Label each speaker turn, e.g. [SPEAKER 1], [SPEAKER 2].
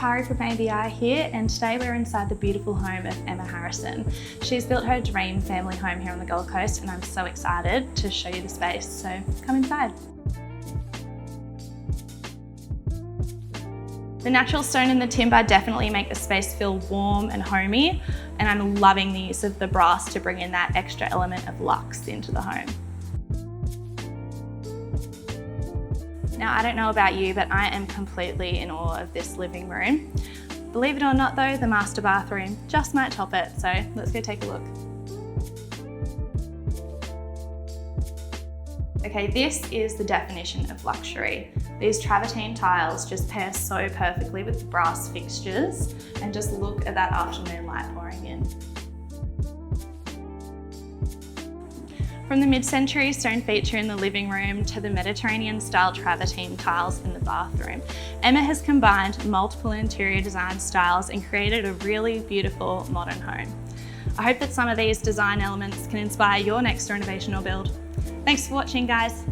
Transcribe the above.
[SPEAKER 1] Tari from ABI here, and today we're inside the beautiful home of Ema Harrison. She's built her dream family home here on the Gold Coast, and I'm so excited to show you the space, so come inside. The natural stone and the timber definitely make the space feel warm and homey, and I'm loving the use of the brass to bring in that extra element of luxe into the home. Now, I don't know about you, but I am completely in awe of this living room. Believe it or not though, the master bathroom just might top it, so let's go take a look. Okay, this is the definition of luxury. These travertine tiles just pair so perfectly with the brass fixtures, and just look at that afternoon light pouring in. From the mid-century stone feature in the living room to the Mediterranean-style travertine tiles in the bathroom, Ema has combined multiple interior design styles and created a really beautiful modern home. I hope that some of these design elements can inspire your next renovation or build. Thanks for watching, guys.